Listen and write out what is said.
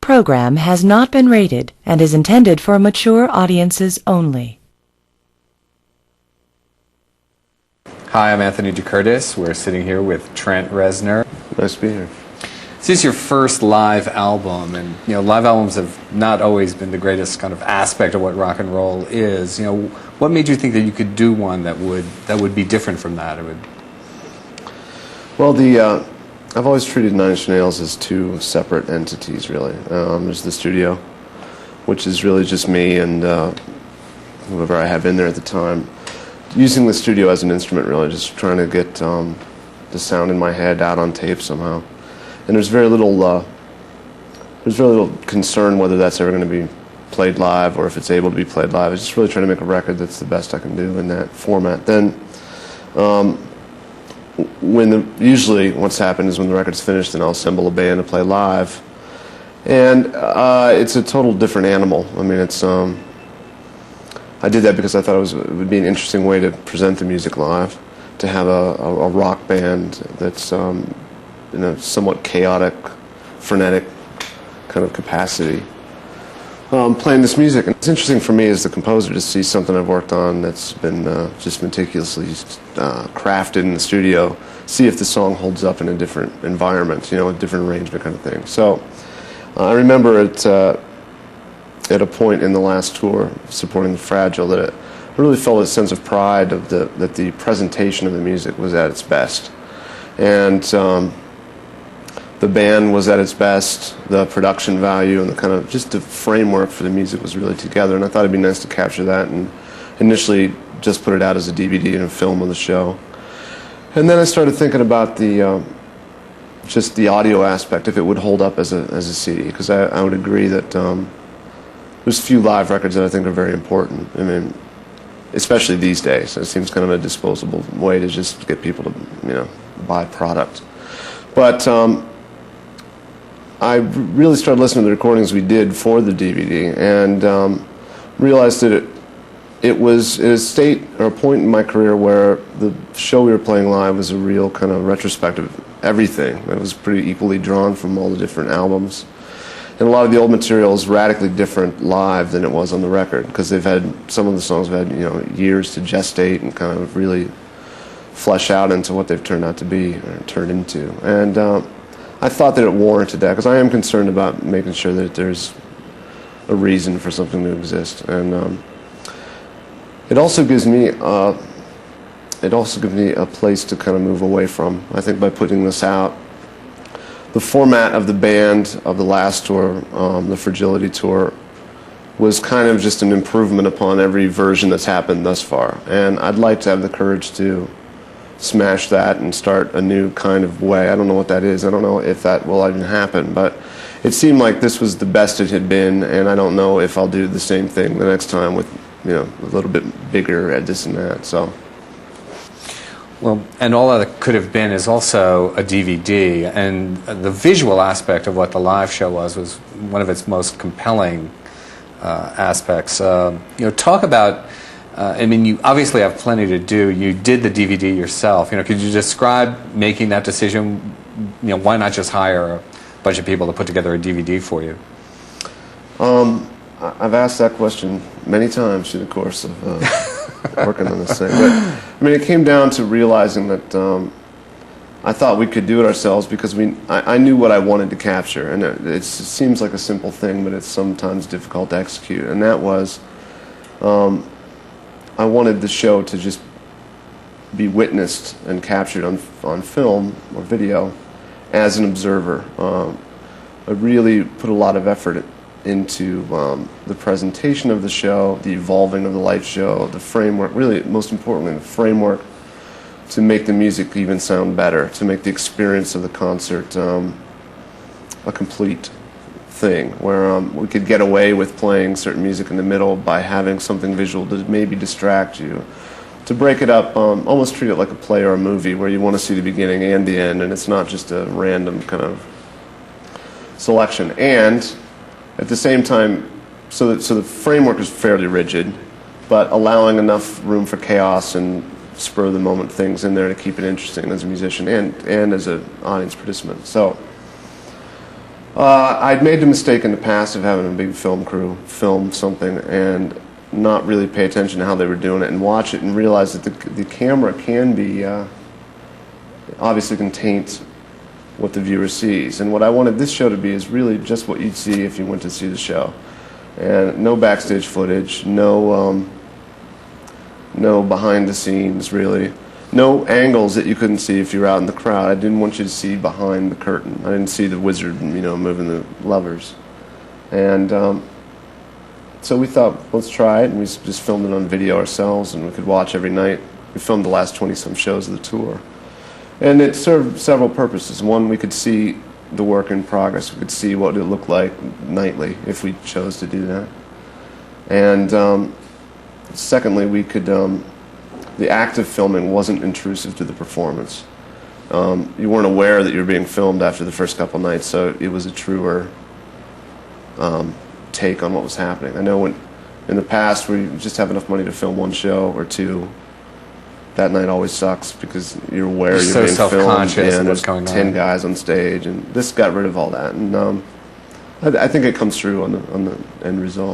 program has not been rated and is intended for mature audiences only. Hi, I'm Anthony DeCurtis. We're sitting here with Trent Reznor. Nice to be here. This is your first live album, and live albums have not always been the greatest kind of aspect of what rock and roll is. What made you think that you could do one that would be different from that? Well, I've always treated Nine Inch Nails as two separate entities, really. There's the studio, which is really just me and whoever I have in there at the time, using the studio as an instrument, really, just trying to get the sound in my head out on tape somehow. And there's very little concern whether that's ever going to be played live or if it's able to be played live. I just really try to make a record that's the best I can do in that format. Then, usually what's happened is when the record's finished, then I'll assemble a band to play live, and it's a total different animal. I mean, I did that because I thought it would be an interesting way to present the music live, to have a rock band that's in a somewhat chaotic, frenetic kind of capacity, playing this music. And it's interesting for me as the composer to see something I've worked on that's been just meticulously crafted in the studio, see if the song holds up in a different environment, a different arrangement kind of thing. So I remember at a point in the last tour supporting the Fragile that I really felt a sense of pride that the presentation of the music was at its best. And the band was at its best, the production value and the kind of just the framework for the music was really together, and I thought it'd be nice to capture that, and initially just put it out as a DVD and a film of the show. And then I started thinking about just the audio aspect, if it would hold up as a CD, because I would agree that there's few live records that I think are very important. I mean, especially these days, it seems kind of a disposable way to just get people to buy product. But I really started listening to the recordings we did for the DVD and realized that it was at a state or a point in my career where the show we were playing live was a real kind of retrospective of everything. It was pretty equally drawn from all the different albums. And a lot of the old material is radically different live than it was on the record, because some of the songs have had years to gestate and kind of really flesh out into what they've turned out to be or turned into. And I thought that it warranted that, because I am concerned about making sure that there's a reason for something to exist. And it also gives me a place to kind of move away from. I think by putting this out, the format of the band of the last tour, the Fragility tour, was kind of just an improvement upon every version that's happened thus far. And I'd like to have the courage to smash that and start a new kind of way. I don't know what that is. I don't know if that will even happen, but it seemed like this was the best it had been, and I don't know if I'll do the same thing the next time with a little bit bigger at this and that. So, well, and all that could have been is also a DVD, and the visual aspect of what the live show was one of its most compelling aspects. Talk about. I mean, you obviously have plenty to do. You did the DVD yourself. Could you describe making that decision? Why not just hire a bunch of people to put together a DVD for you? I've asked that question many times through the course of working on this thing. But I mean, it came down to realizing that I thought we could do it ourselves because I knew what I wanted to capture, and it seems like a simple thing, but it's sometimes difficult to execute. And that was. I wanted the show to just be witnessed and captured on film or video as an observer. I really put a lot of effort into the presentation of the show, the evolving of the live show, the framework, really most importantly the framework to make the music even sound better, to make the experience of the concert a complete thing, where we could get away with playing certain music in the middle by having something visual to maybe distract you, to break it up, almost treat it like a play or a movie where you want to see the beginning and the end, and it's not just a random kind of selection. And at the same time, so the framework is fairly rigid, but allowing enough room for chaos and spur of the moment things in there to keep it interesting as a musician and as an audience participant. So I'd made the mistake in the past of having a big film crew film something and not really pay attention to how they were doing it and watch it and realize that the camera can be, obviously can taint what the viewer sees. And what I wanted this show to be is really just what you'd see if you went to see the show. And no backstage footage, no behind the scenes really. No angles that you couldn't see if you were out in the crowd. I didn't want you to see behind the curtain. I didn't see the wizard, moving the levers. And so we thought, let's try it, and we just filmed it on video ourselves, and we could watch every night. We filmed the last 20-some shows of the tour. And it served several purposes. One, we could see the work in progress. We could see what it looked like nightly if we chose to do that. And secondly, we could... the act of filming wasn't intrusive to the performance. You weren't aware that you were being filmed after the first couple nights, so it was a truer take on what was happening. I know in the past where you just have enough money to film one show or two, that night always sucks because you're aware you're so being filmed self-conscious of and what's there's going 10 on. guys on stage, and this got rid of all that. And I think it comes through on the end result.